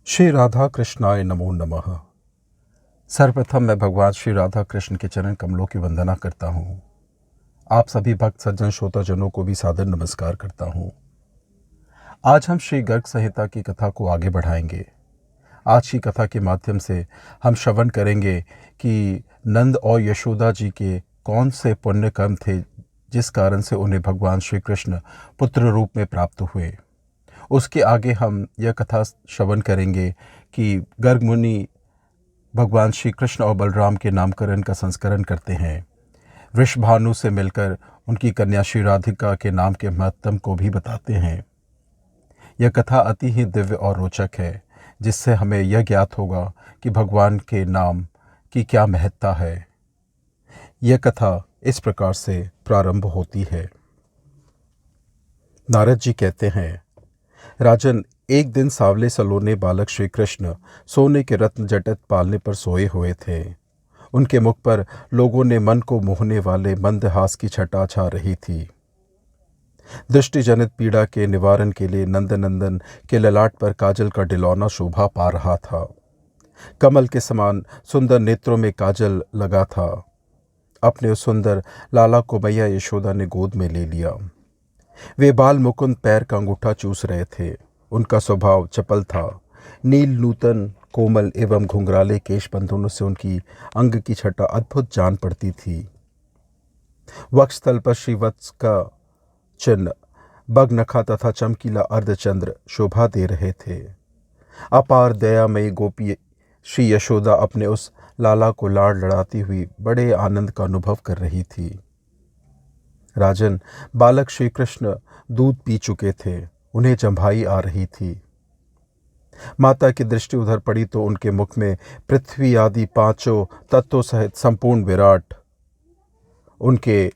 श्री राधा कृष्णाय नमो नमः। सर्वप्रथम मैं भगवान श्री राधा कृष्ण के चरण कमलों की वंदना करता हूँ। आप सभी भक्त सज्जन श्रोताजनों को भी सादर नमस्कार करता हूँ। आज हम श्री गर्ग संहिता की कथा को आगे बढ़ाएंगे। आज की कथा के माध्यम से हम श्रवण करेंगे कि नंद और यशोदा जी के कौन से पुण्य कर्म थे जिस कारण से उन्हें भगवान श्री कृष्ण पुत्र रूप में प्राप्त हुए। उसके आगे हम यह कथा श्रवण करेंगे कि गर्ग मुनि भगवान श्री कृष्ण और बलराम के नामकरण का संस्करण करते हैं। वृषभानु से मिलकर उनकी कन्या श्री राधिका के नाम के महत्व को भी बताते हैं। यह कथा अति ही दिव्य और रोचक है, जिससे हमें यह ज्ञात होगा कि भगवान के नाम की क्या महत्ता है। यह कथा इस प्रकार से प्रारंभ होती है। नारद जी कहते हैं, राजन, एक दिन सावले सलोने बालक श्री कृष्ण सोने के रत्न जटित पालने पर सोए हुए थे। उनके मुख पर लोगों ने मन को मोहने वाले मंदहास की छटा छा रही थी। दृष्टि जनित पीड़ा के निवारण के लिए नंदनंदन के ललाट पर काजल का डिलौना शोभा पा रहा था। कमल के समान सुंदर नेत्रों में काजल लगा था। अपने उस सुंदर लाला को मैया यशोदा ने गोद में ले लिया। वे बाल मुकुंद पैर का अंगूठा चूस रहे थे। उनका स्वभाव चपल था। नील नूतन कोमल एवं घुंघराले केश बंधनों से उनकी अंग की छटा अद्भुत जान पड़ती थी। वक्षस्थल पर श्रीवत्स का चिन्ह, बगनखा तथा चमकीला अर्धचंद्र शोभा दे रहे थे। अपार दयामयी गोपी श्री यशोदा अपने उस लाला को लाड़ लड़ाती हुई बड़े आनंद का अनुभव कर रही थी। राजन, बालक श्री कृष्ण दूध पी चुके थे। उन्हें जम्भाई आ रही थी। माता की दृष्टि उधर पड़ी तो उनके मुख में पृथ्वी आदि पांचों तत्वों सहित संपूर्ण विराट उनके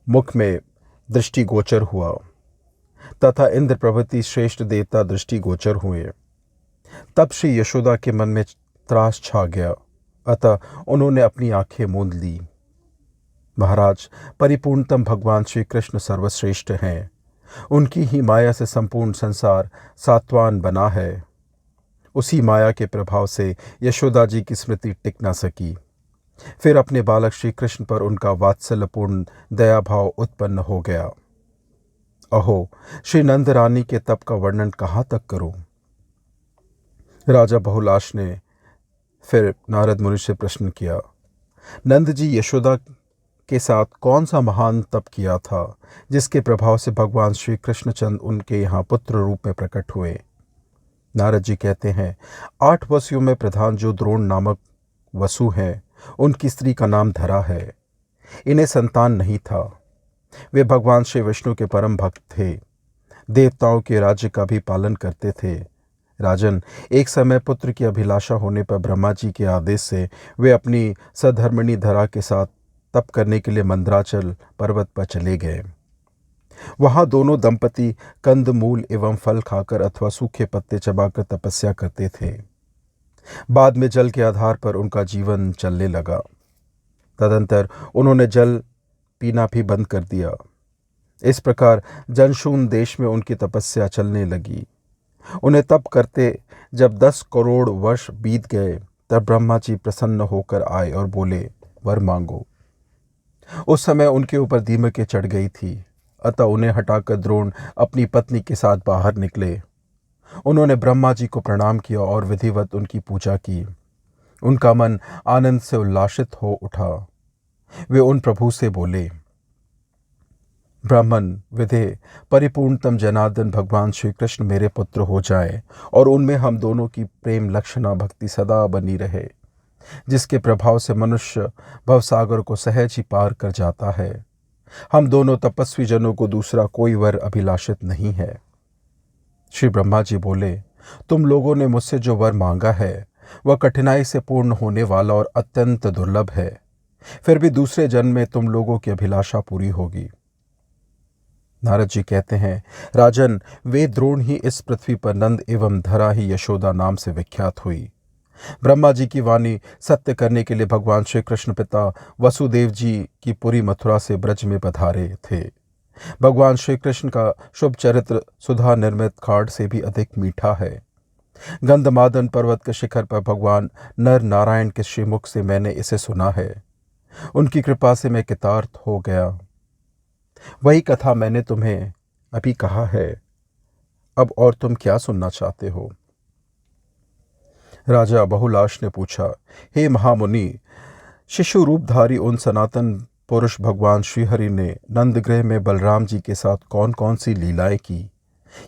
मुख में दृष्टि गोचर हुआ तथा इंद्र प्रभृति श्रेष्ठ देवता दृष्टि गोचर हुए। तब श्री यशोदा के मन में त्रास छा गया, अतः उन्होंने अपनी आंखें मूंद ली। महाराज, परिपूर्णतम भगवान श्री कृष्ण सर्वश्रेष्ठ हैं। उनकी ही माया से संपूर्ण संसार सात्वान बना है। उसी माया के प्रभाव से यशोदा जी की स्मृति टिक न सकी। फिर अपने बालक श्री कृष्ण पर उनका वात्सल्यपूर्ण दया भाव उत्पन्न हो गया। अहो, श्री नंद रानी के तप का वर्णन कहाँ तक करूं? राजा बहुलाश ने फिर नारद मुनि से प्रश्न किया, नंद जी यशोदा के साथ कौन सा महान तप किया था जिसके प्रभाव से भगवान श्री कृष्णचंद उनके यहाँ पुत्र रूप में प्रकट हुए? नारद जी कहते हैं, 8 वसुओं में प्रधान जो द्रोण नामक वसु हैं, उनकी स्त्री का नाम धरा है। इन्हें संतान नहीं था। वे भगवान श्री विष्णु के परम भक्त थे। देवताओं के राज्य का भी पालन करते थे। राजन, एक समय पुत्र की अभिलाषा होने पर ब्रह्मा जी के आदेश से वे अपनी सधर्मिणी धरा के साथ तप करने के लिए मंदराचल पर्वत पर चले गए। वहां दोनों दंपति कंद मूल एवं फल खाकर अथवा सूखे पत्ते चबाकर तपस्या करते थे। बाद में जल के आधार पर उनका जीवन चलने लगा। तदंतर उन्होंने जल पीना भी बंद कर दिया। इस प्रकार जनशून देश में उनकी तपस्या चलने लगी। उन्हें तप करते जब 10 करोड़ वर्ष बीत गए, तब ब्रह्मा जी प्रसन्न होकर आए और बोले, वर मांगो। उस समय उनके ऊपर दीमकें चढ़ गई थी, अतः उन्हें हटाकर द्रोण अपनी पत्नी के साथ बाहर निकले। उन्होंने ब्रह्मा जी को प्रणाम किया और विधिवत उनकी पूजा की। उनका मन आनंद से उल्लासित हो उठा। वे उन प्रभु से बोले, ब्राह्मण विधे परिपूर्णतम जनार्दन भगवान श्री कृष्ण मेरे पुत्र हो जाए और उनमें हम दोनों की प्रेम लक्षणा भक्ति सदा बनी रहे, जिसके प्रभाव से मनुष्य भवसागर को सहज ही पार कर जाता है। हम दोनों तपस्वी जनों को दूसरा कोई वर अभिलाषित नहीं है। श्री ब्रह्मा जी बोले, तुम लोगों ने मुझसे जो वर मांगा है वह कठिनाई से पूर्ण होने वाला और अत्यंत दुर्लभ है। फिर भी दूसरे जन्म में तुम लोगों की अभिलाषा पूरी होगी। नारद जी कहते हैं, राजन, वे द्रोण ही इस पृथ्वी पर नंद एवं धरा ही यशोदा नाम से विख्यात हुई। ब्रह्मा जी की वाणी सत्य करने के लिए भगवान श्री कृष्ण पिता वसुदेव जी की पुरी मथुरा से ब्रज में पधारे थे। भगवान श्री कृष्ण का शुभ चरित्र सुधा निर्मित खाड़ से भी अधिक मीठा है। गंधमादन पर्वत के शिखर पर भगवान नर नारायण के श्रीमुख से मैंने इसे सुना है। उनकी कृपा से मैं कृतार्थ हो गया। वही कथा मैंने तुम्हें अभी कहा है। अब और तुम क्या सुनना चाहते हो? राजा बहुलाश ने पूछा, हे महामुनि, शिशु रूपधारी उन सनातन पुरुष भगवान श्रीहरि ने नंदगृह में बलराम जी के साथ कौन कौन सी लीलाएं की,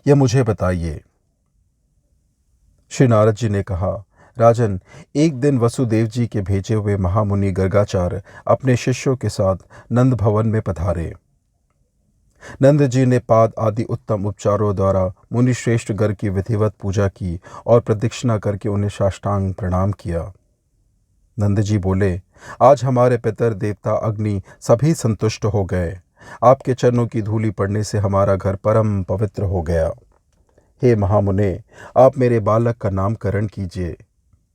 यह मुझे बताइए। श्री नारद जी ने कहा, राजन, एक दिन वसुदेव जी के भेजे हुए महामुनि गर्गाचार्य अपने शिष्यों के साथ नंद भवन में पधारे। नंद जी ने पाद आदि उत्तम उपचारों द्वारा मुनि श्रेष्ठ गर्ग की विधिवत पूजा की और प्रदक्षिणा करके उन्हें साष्टांग प्रणाम किया। नंद जी बोले, आज हमारे पितर देवता अग्नि सभी संतुष्ट हो गए। आपके चरणों की धूलि पड़ने से हमारा घर परम पवित्र हो गया। हे महामुने, आप मेरे बालक का नामकरण कीजिए।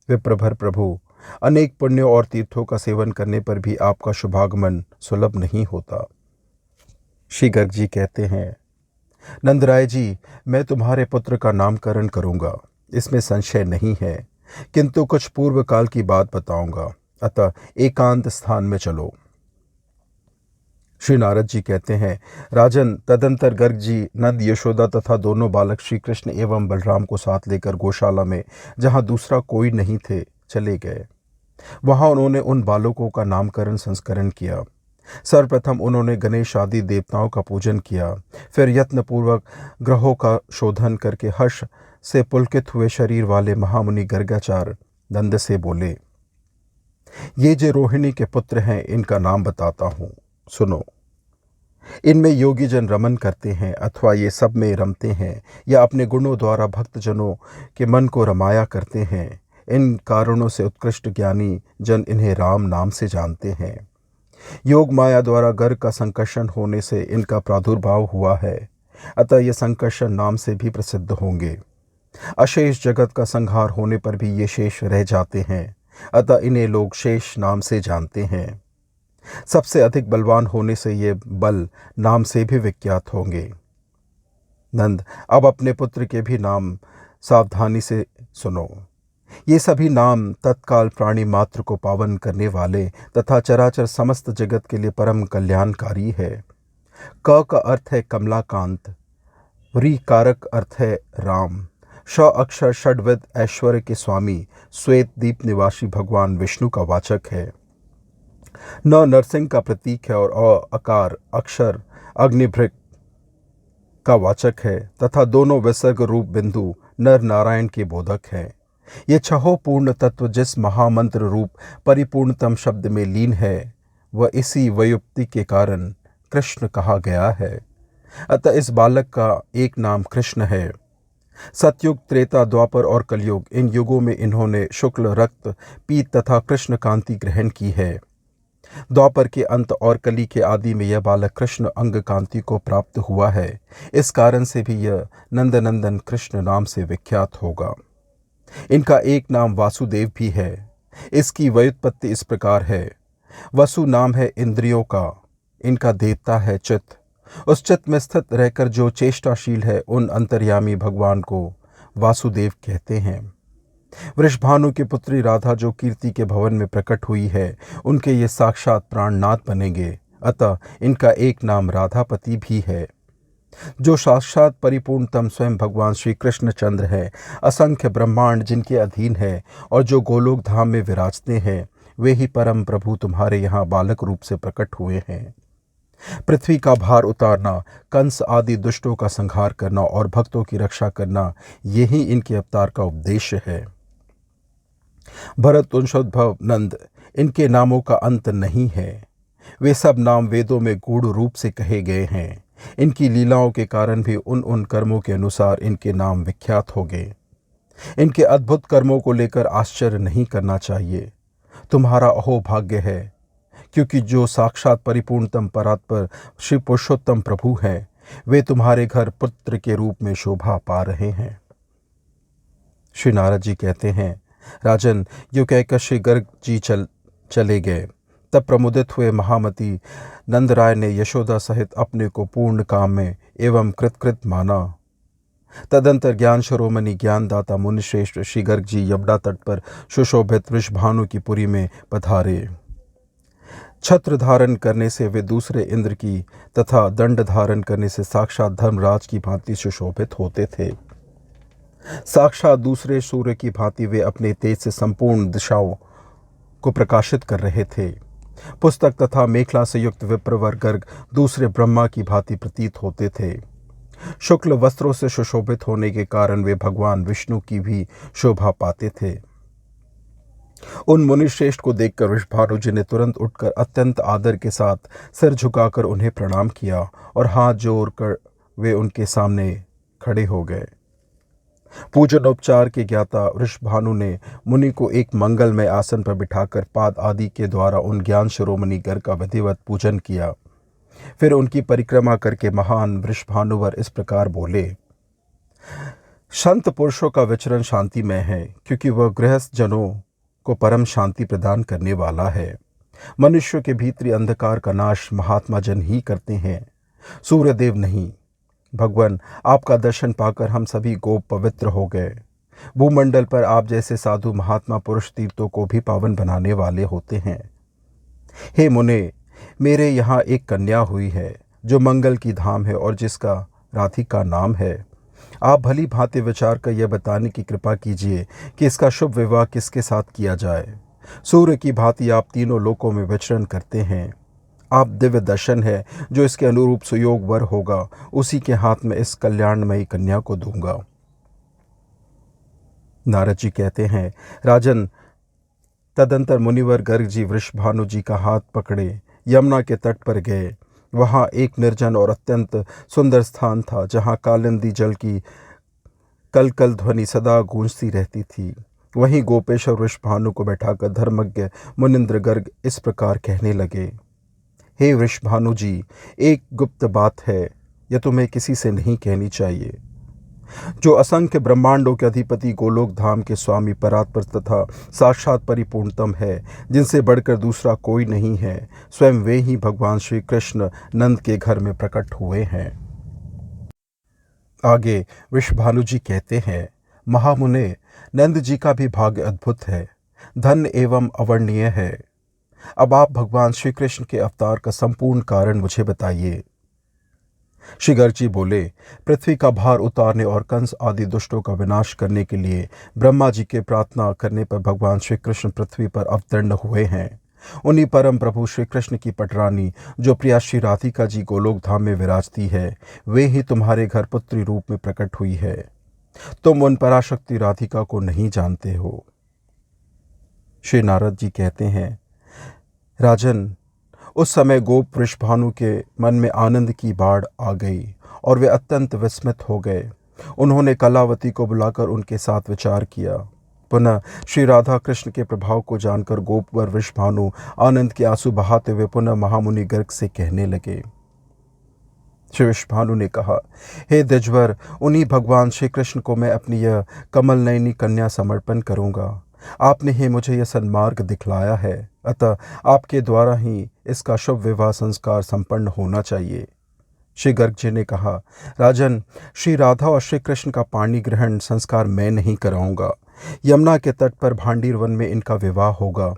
विप्रभर प्रभु, अनेक पुण्यों और तीर्थों का सेवन करने पर भी आपका शुभागमन सुलभ नहीं होता। श्री गर्ग जी कहते हैं, नंदराय जी, मैं तुम्हारे पुत्र का नामकरण करूंगा, इसमें संशय नहीं है, किंतु कुछ पूर्व काल की बात बताऊंगा, अतः एकांत स्थान में चलो। श्री नारद जी कहते हैं, राजन, तदंतर गर्ग जी नंद, यशोदा तथा दोनों बालक श्री कृष्ण एवं बलराम को साथ लेकर गौशाला में, जहाँ दूसरा कोई नहीं थे, चले गए। वहाँ उन्होंने उन बालकों का नामकरण संस्करण किया। सर्वप्रथम उन्होंने गणेश आदि देवताओं का पूजन किया। फिर यत्नपूर्वक ग्रहों का शोधन करके हर्ष से पुलकित हुए शरीर वाले महामुनि गर्गाचार्य नंद से बोले, ये जो रोहिणी के पुत्र हैं, इनका नाम बताता हूँ, सुनो। इनमें योगी जन रमन करते हैं, अथवा ये सब में रमते हैं, या अपने गुणों द्वारा भक्तजनों के मन को रमाया करते हैं। इन कारणों से उत्कृष्ट ज्ञानी जन इन्हें राम नाम से जानते हैं। योग माया द्वारा गर्ग का संकर्षण होने से इनका प्रादुर्भाव हुआ है, अतः ये संकर्षण नाम से भी प्रसिद्ध होंगे। अशेष जगत का संहार होने पर भी ये शेष रह जाते हैं, अतः इन्हें लोग शेष नाम से जानते हैं। सबसे अधिक बलवान होने से ये बल नाम से भी विख्यात होंगे। नंद, अब अपने पुत्र के भी नाम सावधानी से सुनो। ये सभी नाम तत्काल प्राणी मात्र को पावन करने वाले तथा चराचर समस्त जगत के लिए परम कल्याणकारी है। क का अर्थ है कमलाकांत, री कारक अर्थ है राम, श अक्षर षड्विध ऐश्वर्य के स्वामी श्वेत दीप निवासी भगवान विष्णु का वाचक है। न नरसिंह का प्रतीक है और अकार अक्षर अग्निभृक का वाचक है तथा दोनों विसर्ग रूप बिंदु नर नारायण के बोधक हैं। ये छहों पूर्ण तत्व जिस महामंत्र रूप परिपूर्णतम शब्द में लीन है, वह इसी व्युत्पत्ति के कारण कृष्ण कहा गया है। अतः इस बालक का एक नाम कृष्ण है। सतयुग, त्रेता, द्वापर और कलयुग, इन युगों में इन्होंने शुक्ल, रक्त, पीत तथा कृष्ण कांति ग्रहण की है। द्वापर के अंत और कली के आदि में यह बालक कृष्ण अंग कांति को प्राप्त हुआ है। इस कारण से भी यह नंदनंदन कृष्ण नाम से विख्यात होगा। इनका एक नाम वासुदेव भी है। इसकी व्युत्पत्ति इस प्रकार है। वसु नाम है इंद्रियों का, इनका देवता है चित्त। उस चित्त में स्थित रहकर जो चेष्टाशील है, उन अंतर्यामी भगवान को वासुदेव कहते हैं। वृषभानु की पुत्री राधा जो कीर्ति के भवन में प्रकट हुई है, उनके ये साक्षात प्राणनाथ बनेंगे। अतः इनका एक नाम राधापति भी है। जो साक्षात परिपूर्णतम स्वयं भगवान श्री कृष्णचंद्र है, असंख्य ब्रह्मांड जिनके अधीन है और जो गोलोक धाम में विराजते हैं, वे ही परम प्रभु तुम्हारे यहाँ बालक रूप से प्रकट हुए हैं। पृथ्वी का भार उतारना, कंस आदि दुष्टों का संहार करना और भक्तों की रक्षा करना, यही इनके अवतार का उद्देश्य है। भरत, वंशोद्भव, नंद, इनके नामों का अंत नहीं है। वे सब नाम वेदों में गूढ़ रूप से कहे गए हैं। इनकी लीलाओं के कारण भी उन उन कर्मों के अनुसार इनके नाम विख्यात हो गए। इनके अद्भुत कर्मों को लेकर आश्चर्य नहीं करना चाहिए। तुम्हारा अहोभाग्य है, क्योंकि जो साक्षात परिपूर्णतम परात्पर श्री पुरुषोत्तम प्रभु हैं, वे तुम्हारे घर पुत्र के रूप में शोभा पा रहे हैं। श्री नारद जी कहते हैं, राजन, यो कहकर श्री गर्ग जी चले गए। तब प्रमुदित हुए महामती नंद राय ने यशोदा सहित अपने को पूर्ण काम में एवं कृतकृत माना। तदंतर ज्ञान शिरोमणि ज्ञानदाता मुनिश्रेष्ठ श्री गर्ग जी यमुना तट पर सुशोभित वृषभानु की पुरी में पधारे। छत्र धारण करने से वे दूसरे इंद्र की तथा दंड धारण करने से साक्षात धर्मराज की भांति सुशोभित होते थे। साक्षात दूसरे सूर्य की भांति वे अपने तेज से संपूर्ण दिशाओं को प्रकाशित कर रहे थे। पुस्तक तथा मेखला से युक्त विप्रवर गर्ग दूसरे ब्रह्मा की भांति प्रतीत होते थे। शुक्ल वस्त्रों से सुशोभित होने के कारण वे भगवान विष्णु की भी शोभा पाते थे। उन मुनिश्रेष्ठ को देखकर वृषभानु जी ने तुरंत उठकर अत्यंत आदर के साथ सिर झुकाकर उन्हें प्रणाम किया और हाथ जोड़कर वे उनके सामने खड़े हो गए। पूजन उपचार के ज्ञाता वृषभानु ने मुनि को एक मंगलमय आसन पर बिठाकर पाद आदि के द्वारा उन ज्ञान शिरोमणि गर्ग का विधिवत पूजन किया। फिर उनकी परिक्रमा करके महान वृषभानुवर इस प्रकार बोले। संत पुरुषों का विचरण शांतिमय है, क्योंकि वह गृहस्थ जनों को परम शांति प्रदान करने वाला है। मनुष्य के भीतरी अंधकार का नाश महात्मा जन ही करते हैं, सूर्यदेव नहीं। भगवान, आपका दर्शन पाकर हम सभी गोप पवित्र हो गए। भूमंडल पर आप जैसे साधु महात्मा पुरुष तीर्थों को भी पावन बनाने वाले होते हैं। हे मुने, मेरे यहाँ एक कन्या हुई है जो मंगल की धाम है और जिसका राधिका नाम है। आप भली भांति विचार कर यह बताने की कृपा कीजिए कि इसका शुभ विवाह किसके साथ किया जाए। सूर्य की भांति आप तीनों लोकों में विचरण करते हैं। आप दिव्य दर्शन है, जो इसके अनुरूप सुयोग वर होगा उसी के हाथ में इस कल्याणमयी कन्या को दूंगा। नारद जी कहते हैं, राजन, तदंतर मुनिवर गर्ग जी वृषभानु जी का हाथ पकड़े यमुना के तट पर गए। वहाँ एक निर्जन और अत्यंत सुंदर स्थान था, जहाँ कालिंदी जल की कलकल ध्वनि सदा गूंजती रहती थी। वहीं गोपेश्वर वृषभानु को बैठाकर धर्मज्ञ मुनिंद्र गर्ग इस प्रकार कहने लगे। हे वृषभानु जी, एक गुप्त बात है, यह तुम्हें किसी से नहीं कहनी चाहिए। जो असंख्य ब्रह्मांडों के अधिपति गोलोक धाम के स्वामी परात्पर तथा साक्षात परिपूर्णतम है, जिनसे बढ़कर दूसरा कोई नहीं है, स्वयं वे ही भगवान श्री कृष्ण नंद के घर में प्रकट हुए हैं। आगे वृषभानु जी कहते हैं, महामुने, नंद जी का भी भाग्य अद्भुत है, धन्य एवं अवर्णनीय है। अब आप भगवान श्री कृष्ण के अवतार का संपूर्ण कारण मुझे बताइए। श्री गर्ग जी बोले, पृथ्वी का भार उतारने और कंस आदि दुष्टों का विनाश करने के लिए ब्रह्मा जी के प्रार्थना करने पर भगवान श्री कृष्ण पृथ्वी पर अवतीर्ण हुए हैं। उन्हीं परम प्रभु श्री कृष्ण की पटरानी, जो प्रिया श्री राधिका जी गोलोक धाम में विराजती है, वे ही तुम्हारे घर पुत्री रूप में प्रकट हुई है। तुम उन पराशक्ति राधिका को नहीं जानते हो। श्री नारद जी कहते हैं, राजन, उस समय गोप वृषभानु के मन में आनंद की बाढ़ आ गई और वे अत्यंत विस्मित हो गए। उन्होंने कलावती को बुलाकर उनके साथ विचार किया। पुनः श्री राधा कृष्ण के प्रभाव को जानकर गोपवर वृषभानु आनंद के आंसू बहाते हुए पुनः महामुनि गर्ग से कहने लगे। श्री वृषभानु ने कहा, हे द्विजवर, उन्हीं भगवान श्री कृष्ण को मैं अपनी यह कमल नयनी कन्या समर्पण करूँगा। आपने ही मुझे यह सन्मार्ग दिखलाया है, अतः आपके द्वारा ही इसका शुभ विवाह संस्कार संपन्न होना चाहिए। श्री गर्ग जी ने कहा, राजन, श्री राधा और श्री कृष्ण का पाणी ग्रहण संस्कार मैं नहीं कराऊंगा। यमुना के तट पर भांडीर वन में इनका विवाह होगा।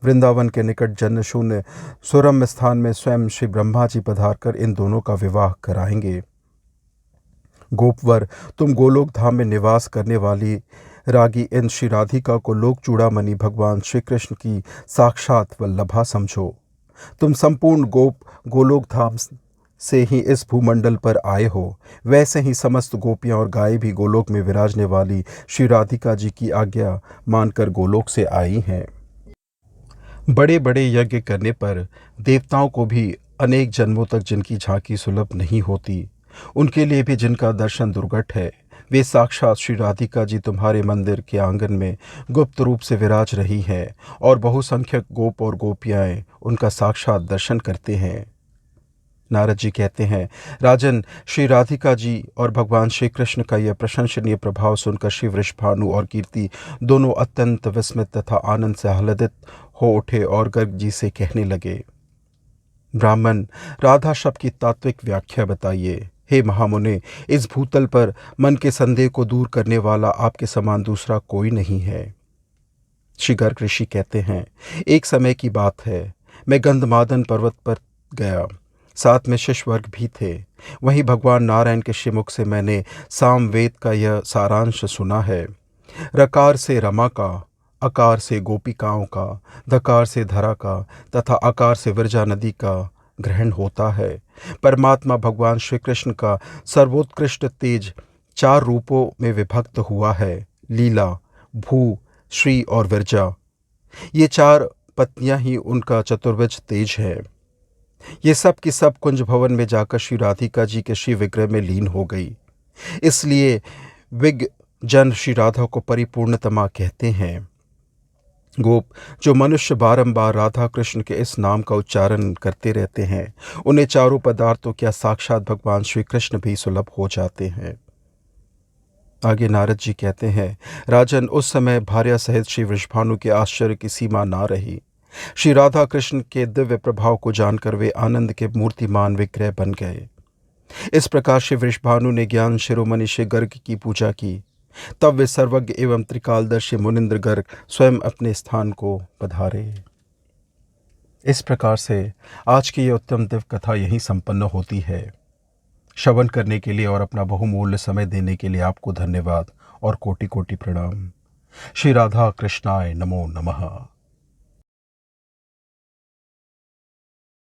वृंदावन के निकट जन शून्य सुरम्य स्थान में स्वयं श्री ब्रह्मा जी पधारकर इन दोनों का विवाह कराएंगे। गोपवर, तुम गोलोक धाम में निवास करने वाली रागी इन श्री राधिका को लोक चूड़ामणि भगवान श्री कृष्ण की साक्षात वल्लभा समझो। तुम संपूर्ण गोलोक धाम से ही इस भूमंडल पर आए हो, वैसे ही समस्त गोपियां और गायें भी गोलोक में विराजने वाली श्री राधिका जी की आज्ञा मानकर गोलोक से आई हैं। बड़े बड़े यज्ञ करने पर देवताओं को भी अनेक जन्मों तक जिनकी झांकी सुलभ नहीं होती, उनके लिए भी जिनका दर्शन दुर्घट है, वे साक्षात श्री राधिका जी तुम्हारे मंदिर के आंगन में गुप्त रूप से विराज रही हैं और बहुसंख्यक गोप और गोपियाएं उनका साक्षात दर्शन करते हैं। नारद जी कहते हैं, राजन, श्री राधिका जी और भगवान श्री कृष्ण का यह प्रशंसनीय प्रभाव सुनकर श्री वृषभानु और कीर्ति दोनों अत्यंत विस्मित तथा आनंद से आह्लादित हो उठे और गर्ग जी से कहने लगे, ब्राह्मण, राधा शब्द की तात्विक व्याख्या बताइए। हे महामुने, इस भूतल पर मन के संदेह को दूर करने वाला आपके समान दूसरा कोई नहीं है। श्री गर्ग ऋषि कहते हैं, एक समय की बात है, मैं गंधमादन पर्वत पर गया। साथ में शिष्य वर्ग भी थे। वहीं भगवान नारायण के श्रीमुख से मैंने सामवेद का यह सारांश सुना है। रकार से रमा का, अकार से गोपिकाओं का, धकार से धरा का तथा आकार से विरजा नदी का ग्रहण होता है। परमात्मा भगवान श्री कृष्ण का सर्वोत्कृष्ट तेज 4 रूपों में विभक्त हुआ है, लीला, भू, श्री और विरजा। ये 4 पत्नियां ही उनका चतुर्भुज तेज है। ये सब की सब कुंज भवन में जाकर श्री राधिका जी के श्री विग्रह में लीन हो गई। इसलिए विग जन श्री राधा को परिपूर्णतमा कहते हैं। गोप जो मनुष्य बारंबार राधा कृष्ण के इस नाम का उच्चारण करते रहते हैं, उन्हें चारों पदार्थों क्या साक्षात भगवान श्री कृष्ण भी सुलभ हो जाते हैं। आगे नारद जी कहते हैं, राजन, उस समय भार्या सहित श्री वृषभानु के आश्चर्य की सीमा ना रही। श्री राधा कृष्ण के दिव्य प्रभाव को जानकर वे आनंद के मूर्तिमान विग्रह बन गए। इस प्रकार श्री वृषभानु ने ज्ञान शिरोमणि श्री गर्ग की पूजा की। तब वे सर्वज्ञ एवं त्रिकालदर्शी मुनिंद्र गर्ग स्वयं अपने स्थान को पधारे। इस प्रकार से आज की यह उत्तम दिव्य कथा यहीं संपन्न होती है। श्रवण करने के लिए और अपना बहुमूल्य समय देने के लिए आपको धन्यवाद और कोटि कोटि प्रणाम। श्री राधा कृष्णाय नमो नमः।